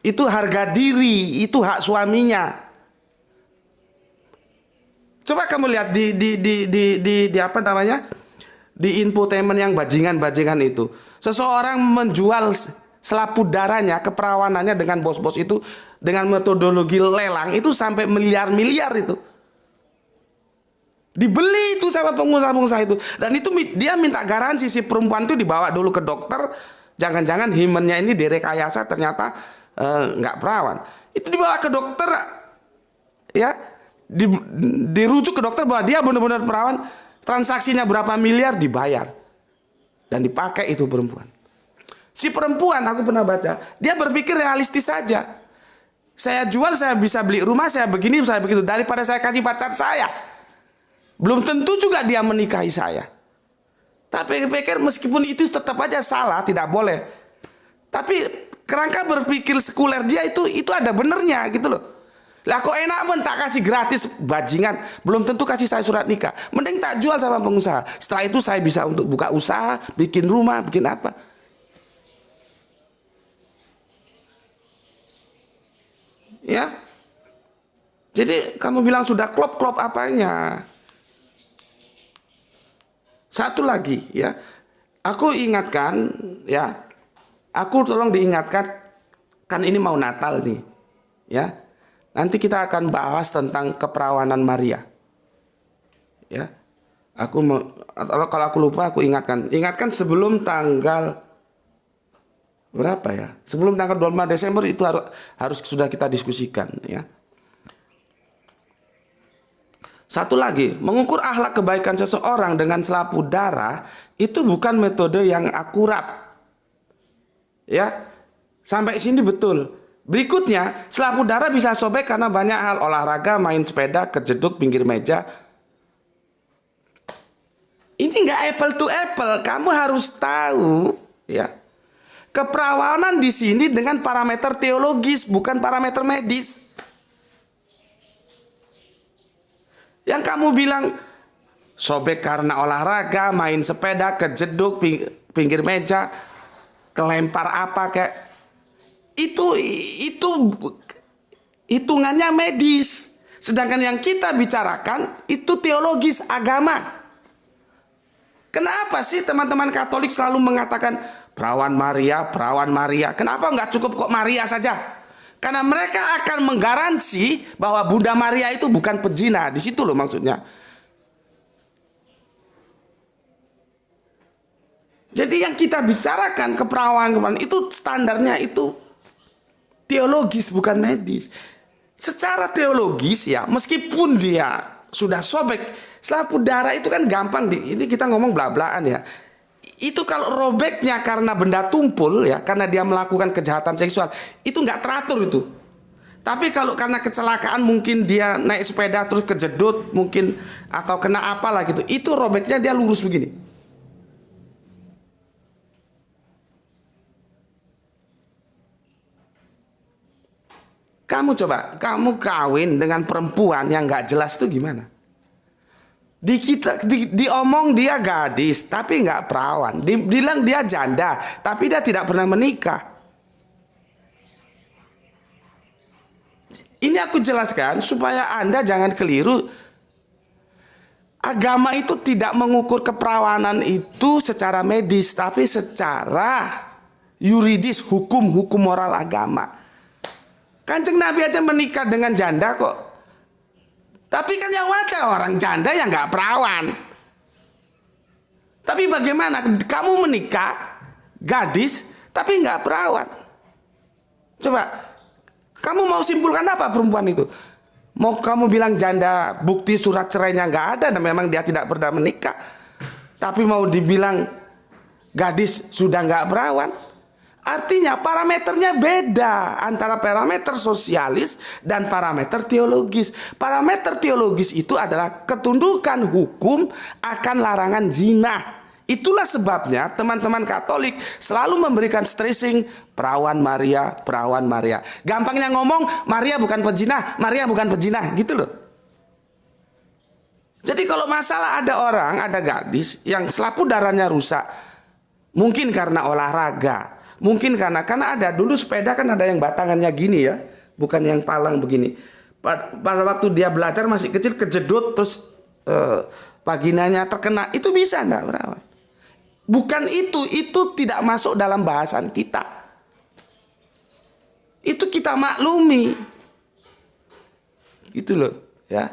Itu harga diri, itu hak suaminya. Coba kamu lihat di apa namanya? Di infotainment yang bajingan-bajingan itu. Seseorang menjual selaput darahnya, keperawanannya dengan bos-bos itu dengan metodologi lelang itu sampai miliar-miliar itu. Dibeli itu sama pengusaha-pengusaha itu. Dan itu dia minta garansi si perempuan itu dibawa dulu ke dokter. Jangan-jangan himennya ini direkayasa ternyata nggak perawan. Itu dibawa ke dokter, ya, dirujuk ke dokter bahwa dia benar-benar perawan. Transaksinya berapa miliar dibayar. Dan dipakai itu perempuan. Si perempuan, aku pernah baca, dia berpikir realistis saja. Saya jual, saya bisa beli rumah, saya begini, saya begitu. Daripada saya kasih pacar saya. Belum tentu juga dia menikahi saya. Tapi pikir meskipun itu tetap aja salah, tidak boleh. Tapi kerangka berpikir sekuler dia itu ada benernya gitu loh. Lah kok enak pun tak kasih gratis bajingan. Belum tentu kasih saya surat nikah. Mending tak jual sama pengusaha. Setelah itu saya bisa untuk buka usaha, bikin rumah, bikin apa. Ya. Jadi kamu bilang sudah klop-klop apanya. Satu lagi ya. Aku ingatkan ya. Aku tolong diingatkan, kan ini mau Natal nih. Ya. Nanti kita akan bahas tentang keperawanan Maria. Ya. Kalau aku lupa aku ingatkan. Ingatkan sebelum tanggal berapa ya? Sebelum tanggal 25 Desember itu harus sudah kita diskusikan ya. Satu lagi, mengukur akhlak kebaikan seseorang dengan selaput darah itu bukan metode yang akurat. Ya. Sampai sini betul. Berikutnya, selaput darah bisa sobek karena banyak hal, olahraga, main sepeda, kejeduk pinggir meja. Ini nggak apple to apple. Kamu harus tahu, ya, keperawanan di sini dengan parameter teologis, bukan parameter medis. Yang kamu bilang sobek karena olahraga, main sepeda, kejeduk pinggir meja, kelempar apa kayak. Itu hitungannya medis. Sedangkan yang kita bicarakan itu teologis agama. Kenapa sih teman-teman Katolik selalu mengatakan perawan Maria? Kenapa nggak cukup kok Maria saja? Karena mereka akan menggaransi bahwa Bunda Maria itu bukan pezina. Di situ loh maksudnya. Jadi yang kita bicarakan keperawanan itu standarnya itu teologis bukan medis. Secara teologis ya, meskipun dia sudah sobek selaput darah itu kan gampang ini kita ngomong bla-blaan ya. Itu kalau robeknya karena benda tumpul ya, karena dia melakukan kejahatan seksual, itu nggak teratur itu. Tapi kalau karena kecelakaan mungkin dia naik sepeda terus kejedut mungkin atau kena apalah gitu, itu robeknya dia lurus begini. Kamu coba, kamu kawin dengan perempuan yang nggak jelas itu gimana? Diomong dia gadis, tapi nggak perawan. Bilang dia janda, tapi dia tidak pernah menikah. Ini aku jelaskan supaya Anda jangan keliru. Agama itu tidak mengukur keperawanan itu secara medis, tapi secara yuridis, hukum moral agama. Kanjeng Nabi aja menikah dengan janda kok. Tapi kan yang wajar orang janda yang nggak perawan. Tapi bagaimana kamu menikah gadis tapi nggak perawan. Coba kamu mau simpulkan apa perempuan itu? Mau kamu bilang janda, bukti surat cerainya nggak ada dan memang dia tidak pernah menikah. Tapi mau dibilang gadis sudah nggak perawan. Artinya parameternya beda antara parameter sosialis dan parameter teologis. Parameter teologis itu adalah ketundukan hukum akan larangan zina. Itulah sebabnya teman-teman Katolik selalu memberikan stressing perawan Maria, perawan Maria. Gampangnya ngomong Maria bukan pezina, Maria bukan pezina, gitu loh. Jadi kalau masalah ada orang, ada gadis yang selaput darahnya rusak, mungkin karena olahraga, mungkin karena ada dulu sepeda kan ada yang batangannya gini ya, bukan yang palang begini. Pada waktu dia belajar masih kecil kejedot terus vaginanya terkena, itu bisa enggak perawan? Bukan itu tidak masuk dalam bahasan kita. Itu kita maklumi. Gitu loh, ya.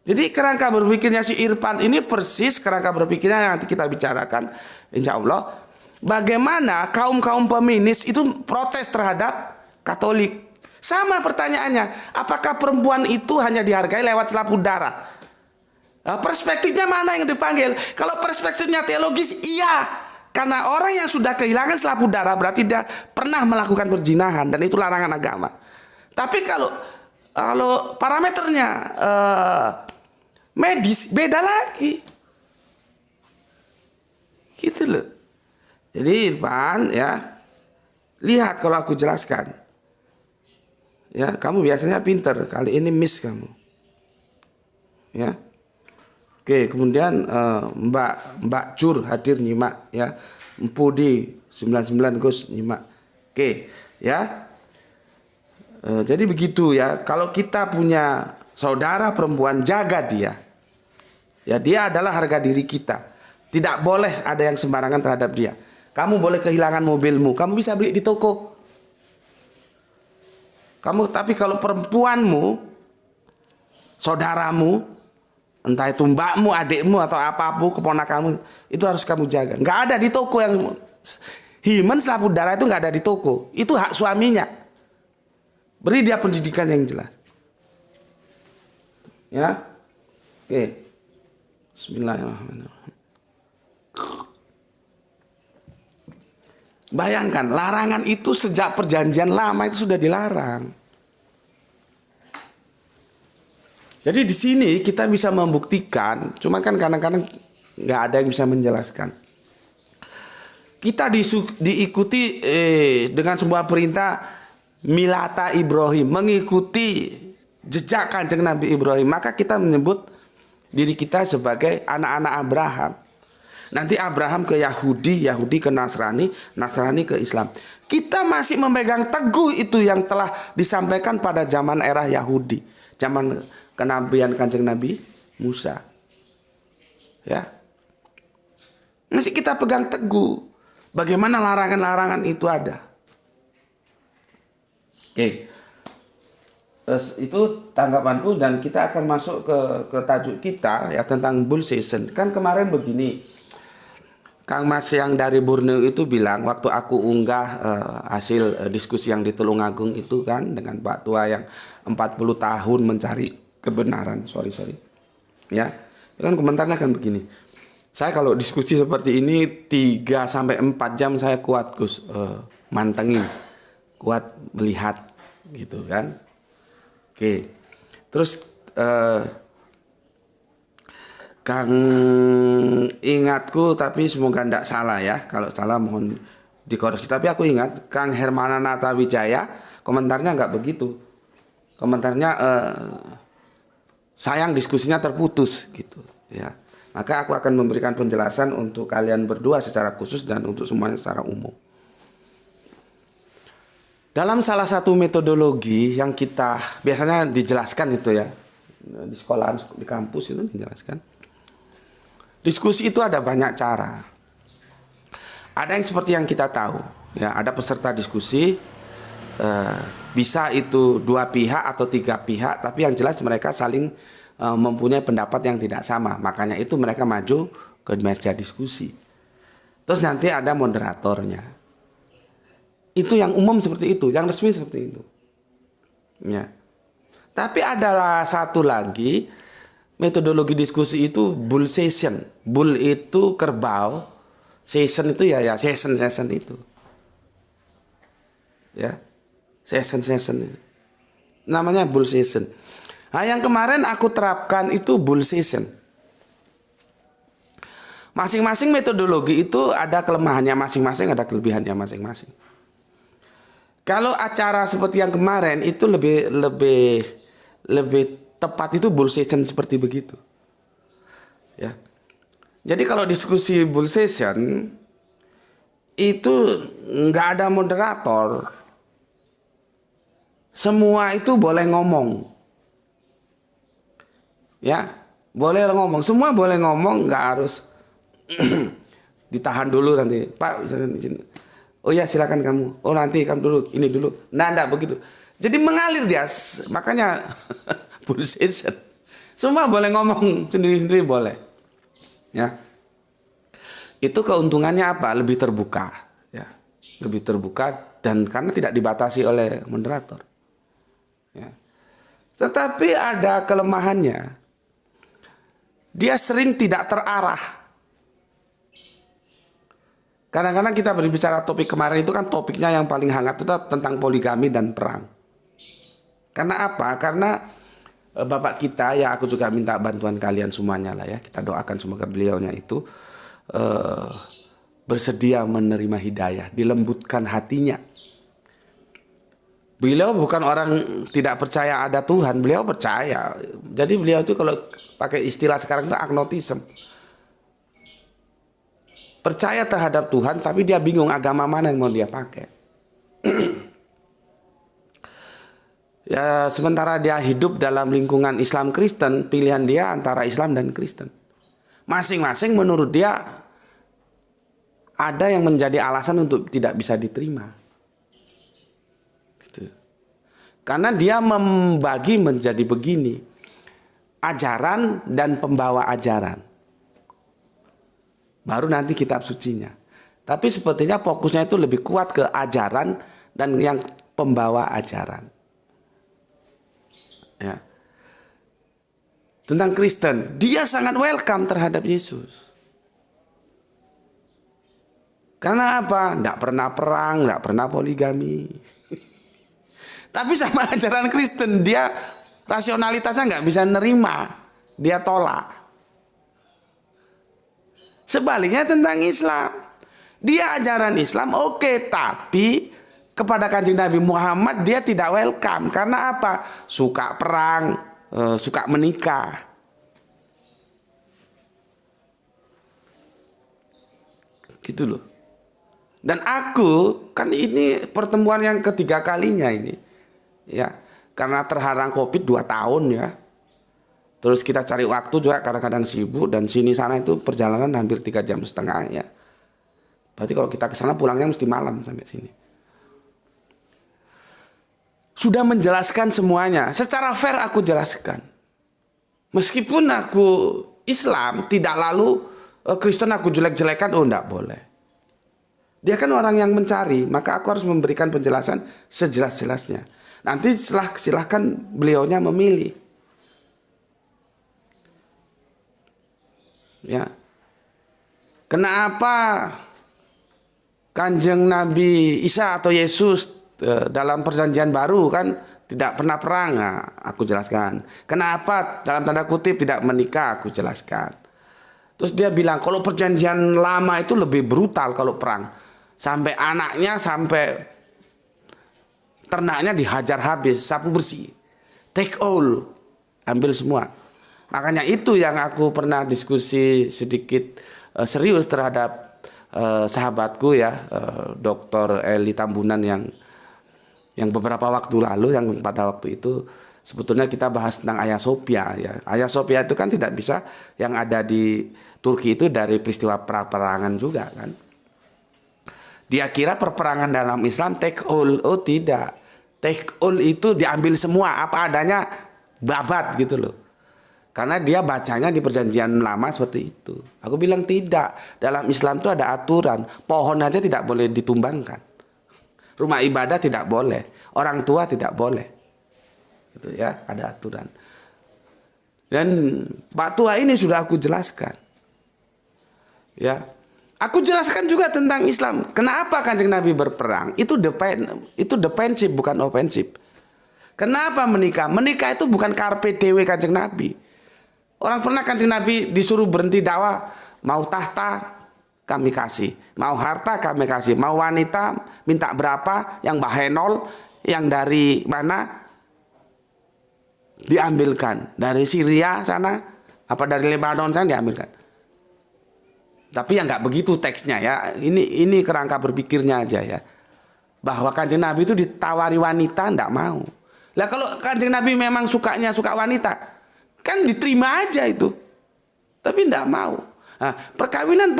Jadi kerangka berpikirnya si Irfan ini persis kerangka berpikirnya yang nanti kita bicarakan, insya Allah. Bagaimana kaum-kaum feminis itu protes terhadap Katolik. Sama pertanyaannya, apakah perempuan itu hanya dihargai lewat selaput darah? Perspektifnya mana yang dipanggil? Kalau perspektifnya teologis, iya. Karena orang yang sudah kehilangan selaput darah berarti dia pernah melakukan perzinahan dan itu larangan agama. Tapi kalau parameternya medis beda lagi. Gitu loh. Jadi Irfan ya, lihat kalau aku jelaskan. Ya, kamu biasanya pinter, kali ini miss kamu. Ya. Oke, kemudian Mbak Cur hadir nyimak ya. Empu di 99 Gus nyimak. Oke, ya. Jadi begitu ya. Kalau kita punya saudara perempuan, jaga dia. Ya, dia adalah harga diri kita. Tidak boleh ada yang sembarangan terhadap dia. Kamu boleh kehilangan mobilmu, kamu bisa beli di toko. Tapi kalau perempuanmu, saudaramu, entah itu mbakmu, adikmu atau apapun keponakanmu, itu harus kamu jaga. Nggak ada di toko yang himen selaput darah itu nggak ada di toko. Itu hak suaminya. Beri dia pendidikan yang jelas. Ya, oke. Bismillahirrahmanirrahim. Bayangkan larangan itu sejak perjanjian lama itu sudah dilarang. Jadi di sini kita bisa membuktikan, cuma kan kadang-kadang nggak ada yang bisa menjelaskan. Kita diikuti dengan sebuah perintah milata Ibrahim, mengikuti jejak Kanjeng Nabi Ibrahim. Maka kita menyebut diri kita sebagai anak-anak Abraham. Nanti Abraham ke Yahudi, Yahudi ke Nasrani, Nasrani ke Islam. Kita masih memegang teguh itu yang telah disampaikan pada zaman era Yahudi, zaman kenabian Kanjeng Nabi Musa. Ya. Masih kita pegang teguh. Bagaimana larangan-larangan itu ada. Oke. Itu tanggapanku dan kita akan masuk ke tajuk kita ya tentang bull season. Kan kemarin begini. Kang Mas yang dari Borneo itu bilang waktu aku unggah hasil diskusi yang di Tulungagung itu kan dengan Pak Tua yang 40 tahun mencari kebenaran, sorry ya, kan komentarnya kan begini, saya kalau diskusi seperti ini 3-4 jam saya kuat Gus, mantengin, kuat melihat gitu kan. Oke, terus Kang ingatku, tapi semoga tidak salah ya, kalau salah mohon dikoreksi, tapi aku ingat Kang Hermananata Wijaya komentarnya nggak begitu, komentarnya sayang diskusinya terputus gitu ya. Maka aku akan memberikan penjelasan untuk kalian berdua secara khusus dan untuk semuanya secara umum. Dalam salah satu metodologi yang kita biasanya dijelaskan itu ya, di sekolahan, di kampus itu dijelaskan. Diskusi itu ada banyak cara. Ada yang seperti yang kita tahu ya, ada peserta diskusi, bisa itu 2 pihak atau 3 pihak, tapi yang jelas mereka saling mempunyai pendapat yang tidak sama. Makanya itu mereka maju ke meja diskusi. Terus nanti ada moderatornya. Itu yang umum seperti itu, yang resmi seperti itu. Ya. Tapi adalah satu lagi metodologi diskusi itu bull session. Bull itu kerbau, session itu ya session itu. Ya. Session itu. Namanya bull session. Nah, yang kemarin aku terapkan itu bull session. Masing-masing metodologi itu ada kelemahannya masing-masing, ada kelebihannya masing-masing. Kalau acara seperti yang kemarin itu lebih tepat itu bull session seperti begitu. Ya. Jadi kalau diskusi bull session itu nggak ada moderator. Semua itu boleh ngomong. Ya, boleh ngomong. Semua boleh ngomong, nggak harus ditahan dulu nanti. Pak, oh ya silakan kamu. Oh nanti kamu dulu, ini dulu. Nah, enggak begitu. Jadi mengalir dia. Makanya bull session. Semua boleh ngomong sendiri-sendiri boleh. Ya. Itu keuntungannya apa? Lebih terbuka, ya. Lebih terbuka dan karena tidak dibatasi oleh moderator. Ya. Tetapi ada kelemahannya. Dia sering tidak terarah. Kadang-kadang kita berbicara topik kemarin itu kan topiknya yang paling hangat itu tentang poligami dan perang. Karena apa? Karena Bapak kita, ya aku juga minta bantuan kalian semuanya lah ya. Kita doakan semoga beliaunya itu bersedia menerima hidayah, dilembutkan hatinya. Beliau bukan orang tidak percaya ada Tuhan, beliau percaya. Jadi beliau itu kalau pakai istilah sekarang itu agnotisme. Percaya terhadap Tuhan tapi dia bingung agama mana yang mau dia pakai. Ya, sementara dia hidup dalam lingkungan Islam Kristen, pilihan dia antara Islam dan Kristen. Masing-masing menurut dia ada yang menjadi alasan untuk tidak bisa diterima. Gitu. Karena dia membagi menjadi begini, ajaran dan pembawa ajaran. Baru nanti kitab sucinya. Tapi sepertinya fokusnya itu lebih kuat ke ajaran dan yang pembawa ajaran. Ya. Tentang Kristen, dia sangat welcome terhadap Yesus. Karena apa? Tidak pernah perang, tidak pernah poligami. Tapi sama ajaran Kristen, dia rasionalitasnya nggak bisa nerima, dia tolak. Sebaliknya tentang Islam, dia ajaran Islam oke, tapi kepada Kanjeng Nabi Muhammad dia tidak welcome. Karena apa? Suka perang, suka menikah. Gitu loh. Dan aku kan ini pertemuan yang ketiga kalinya ini. Ya, karena terhalang Covid 2 tahun ya. Terus kita cari waktu juga kadang-kadang sibuk dan sini sana itu perjalanan hampir 3,5 jam ya. Berarti kalau kita ke sana pulangnya mesti malam sampai sini. Sudah menjelaskan semuanya. Secara fair aku jelaskan. Meskipun aku Islam, tidak lalu Kristen aku jelek-jelekan, oh enggak boleh. Dia kan orang yang mencari, maka aku harus memberikan penjelasan sejelas-jelasnya. Nanti silahkan beliaunya memilih. Ya. Kenapa Kanjeng Nabi Isa atau Yesus dalam perjanjian baru kan tidak pernah perang? Nah, aku jelaskan. Kenapa dalam tanda kutip tidak menikah? Aku jelaskan. Terus dia bilang kalau perjanjian lama itu lebih brutal kalau perang. Sampai anaknya, sampai ternaknya dihajar habis, sapu bersih. Take all, ambil semua. Makanya itu yang aku pernah diskusi sedikit serius terhadap sahabatku ya, Dr. Eli Tambunan yang beberapa waktu lalu, yang pada waktu itu sebetulnya kita bahas tentang Hagia Sophia ya. Hagia Sophia itu kan tidak bisa yang ada di Turki itu dari peristiwa peperangan juga kan. Dia kira perperangan dalam Islam take all, oh tidak. Take all itu diambil semua apa adanya, babat gitu loh. Karena dia bacanya di perjanjian lama seperti itu. Aku bilang tidak. Dalam Islam itu ada aturan. Pohon aja tidak boleh ditumbangkan. Rumah ibadah tidak boleh. Orang tua tidak boleh. Itu ya, ada aturan. Dan Pak Tua ini sudah aku jelaskan. Ya. Aku jelaskan juga tentang Islam. Kenapa Kanjeng Nabi berperang? Itu defensif bukan ofensif. Kenapa menikah? Menikah itu bukan karpe dewe Kanjeng Nabi. Orang pernah Kanjeng Nabi disuruh berhenti dakwah, mau tahta kami kasih, mau harta kami kasih, mau wanita minta berapa, yang bahenol, yang dari mana diambilkan, dari Syria sana, apa dari Lebanon sana diambilkan. Tapi yang nggak begitu teksnya ya, ini kerangka berpikirnya aja ya, bahwa Kanjeng Nabi itu ditawari wanita nggak mau. Lah kalau Kanjeng Nabi memang sukanya suka wanita, kan diterima aja itu, tapi tidak mau. Nah, perkawinan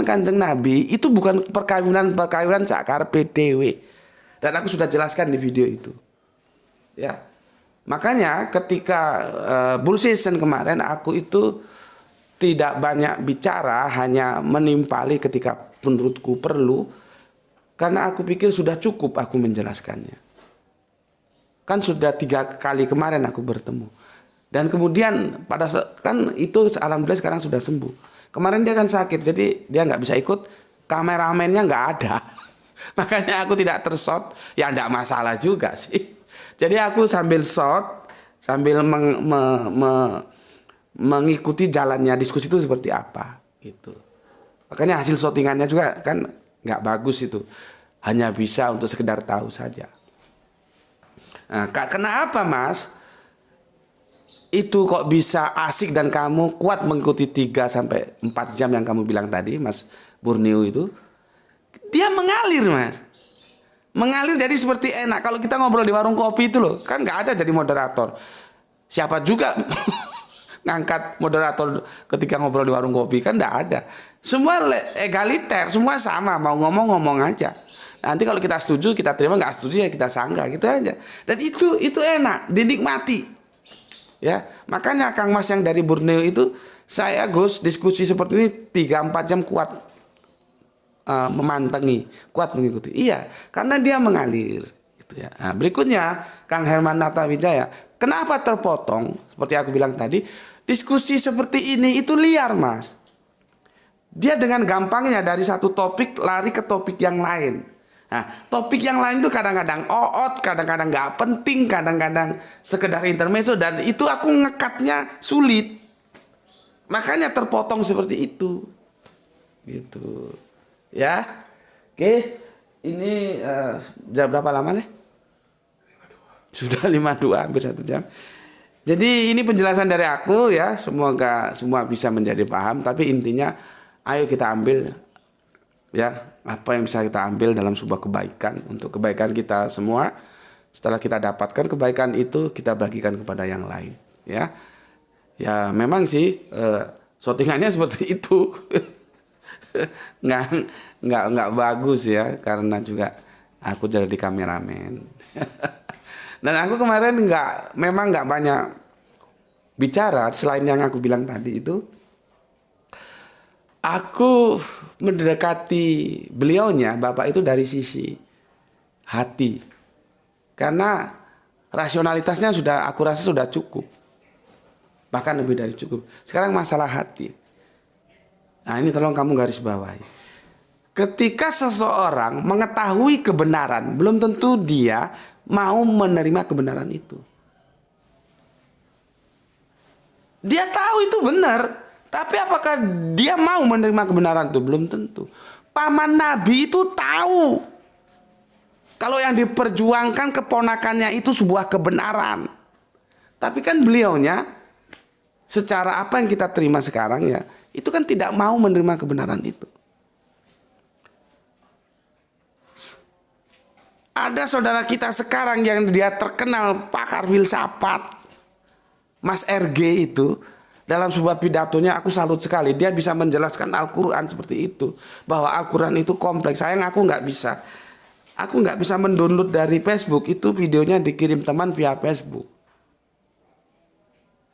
Kanjeng Nabi itu bukan perkawinan cakar PDW, dan aku sudah jelaskan di video itu. Ya, makanya ketika bull season kemarin aku itu tidak banyak bicara, hanya menimpali ketika menurutku perlu, karena aku pikir sudah cukup aku menjelaskannya. Kan sudah 3 kali kemarin aku bertemu. Dan kemudian kan itu alhamdulillah sekarang sudah sembuh. Kemarin dia kan sakit, jadi dia nggak bisa ikut, kameramennya nggak ada. Makanya aku tidak tershot, ya nggak masalah juga sih. Jadi aku sambil shot, sambil mengikuti jalannya diskusi itu seperti apa gitu. Makanya hasil shootingannya juga kan nggak bagus itu, hanya bisa untuk sekedar tahu saja. Nah, kenapa Mas? Itu kok bisa asik dan kamu kuat mengikuti 3-4 jam yang kamu bilang tadi, Mas Borneo itu. Dia mengalir, Mas. Mengalir jadi seperti enak. Kalau kita ngobrol di warung kopi itu loh, kan nggak ada jadi moderator. Siapa juga ngangkat moderator ketika ngobrol di warung kopi, kan nggak ada. Semua egaliter, semua sama, mau ngomong aja. Nanti kalau kita setuju, kita terima, nggak setuju ya kita sanggah, gitu aja. Dan itu enak, dinikmati. Ya, makanya Kang Mas yang dari Borneo itu, saya Gus diskusi seperti ini 3-4 jam kuat memantengi, kuat mengikuti. Iya, karena dia mengalir gitu ya. Nah, berikutnya Kang Herman Natawijaya, kenapa terpotong? Seperti aku bilang tadi, diskusi seperti ini itu liar, Mas. Dia dengan gampangnya dari satu topik lari ke topik yang lain. Nah, topik yang lain itu kadang-kadang kadang-kadang nggak penting, kadang-kadang sekedar intermezzo, dan itu aku ngekatnya sulit. Makanya terpotong seperti itu. Gitu. Ya. Oke. Ini jam berapa lama nih? Sudah 52, hampir 1 jam. Jadi ini penjelasan dari aku ya, semoga semua bisa menjadi paham, tapi intinya ayo kita ambil ya apa yang bisa kita ambil dalam sebuah kebaikan untuk kebaikan kita semua. Setelah kita dapatkan kebaikan itu, kita bagikan kepada yang lain ya. Ya memang sih shootingannya seperti itu. nggak bagus ya, karena juga aku jadi kameramen. Dan aku kemarin memang nggak banyak bicara selain yang aku bilang tadi itu. Aku mendekati beliaunya, Bapak itu dari sisi hati. Karena rasionalitasnya aku rasa sudah cukup. Bahkan lebih dari cukup. Sekarang masalah hati. Nah, ini tolong kamu garis bawahi. Ketika seseorang mengetahui kebenaran, belum tentu dia mau menerima kebenaran itu. Dia tahu itu benar. Tapi apakah dia mau menerima kebenaran itu? Belum tentu. Paman Nabi itu tahu kalau yang diperjuangkan keponakannya itu sebuah kebenaran. Tapi kan beliaunya secara apa yang kita terima sekarang ya, itu kan tidak mau menerima kebenaran itu. Ada saudara kita sekarang yang dia terkenal pakar filsafat, Mas RG itu, dalam sebuah pidatonya aku salut sekali. Dia bisa menjelaskan Al-Quran seperti itu. Bahwa Al-Quran itu kompleks. Sayang aku nggak bisa. Aku nggak bisa mendownload dari Facebook. Itu videonya dikirim teman via Facebook.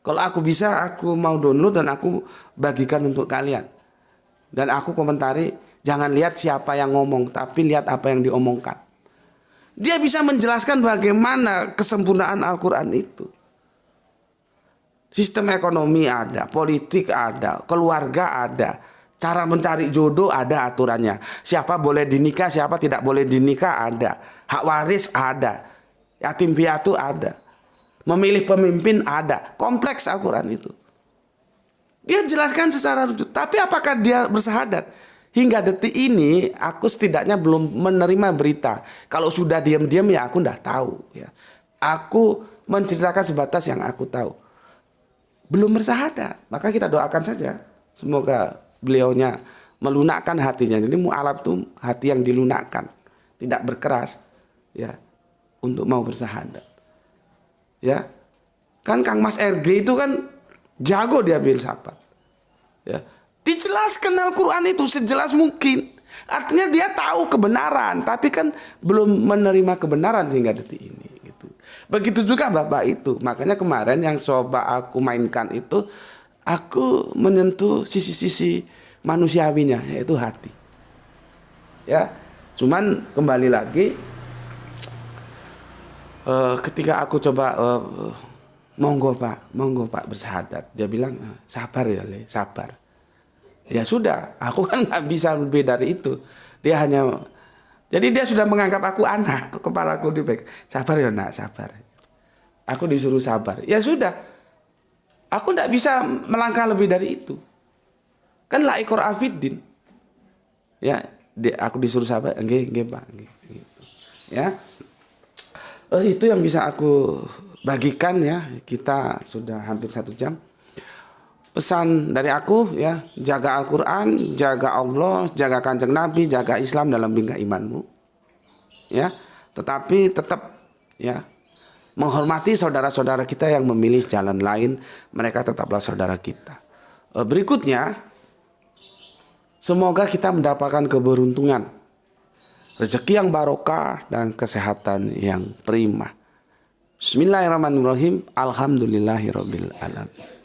Kalau aku bisa, aku mau download dan aku bagikan untuk kalian. Dan aku komentari, jangan lihat siapa yang ngomong, tapi lihat apa yang diomongkan. Dia bisa menjelaskan bagaimana kesempurnaan Al-Quran itu. Sistem ekonomi ada, politik ada, keluarga ada, cara mencari jodoh ada aturannya. Siapa boleh dinikah, siapa tidak boleh dinikah ada. Hak waris ada, yatim piatu ada. Memilih pemimpin ada. Kompleks Al-Quran itu. Dia jelaskan secara lucu. Tapi apakah dia bersahadat? Hingga detik ini aku setidaknya belum menerima berita. Kalau sudah diam-diam ya aku tidak tahu. Ya. Aku menceritakan sebatas yang aku tahu. Belum bersahadat. Maka kita doakan saja. Semoga beliaunya melunakkan hatinya. Jadi mu'alaf itu hati yang dilunakkan. Tidak berkeras. Ya, untuk mau bersahadat. Ya, kan Kang Mas RG itu kan jago dia filsafat. Ya, dijelaskan Al-Quran itu sejelas mungkin. Artinya dia tahu kebenaran, tapi kan belum menerima kebenaran hingga detik ini. Gitu. Begitu juga Bapak itu. Makanya kemarin yang coba aku mainkan itu, aku menyentuh sisi-sisi manusiawinya, yaitu hati. Ya, cuman kembali lagi. Ketika aku coba monggo pak bersahadat, dia bilang sabar ya Le, sabar. Ya sudah, aku kan nggak bisa lebih dari itu. Dia hanya, jadi dia sudah menganggap aku anak, kepalaku di back. Sabar ya nak, sabar. Aku disuruh sabar. Ya sudah, aku nggak bisa melangkah lebih dari itu. Kan la ikor afidin. Ya, aku disuruh sabar, nggih pak, gitu. Ya. Itu yang bisa aku bagikan ya. Kita sudah hampir 1 jam. Pesan dari aku ya, jaga Al-Quran, jaga Allah, jaga Kanjeng Nabi, jaga Islam dalam bingkai imanmu. Ya, tetapi tetap ya menghormati saudara-saudara kita yang memilih jalan lain. Mereka tetaplah saudara kita. Berikutnya, semoga kita mendapatkan keberuntungan, rezeki yang barokah dan kesehatan yang prima. Bismillahirrahmanirrahim. Alhamdulillahirabbil alamin.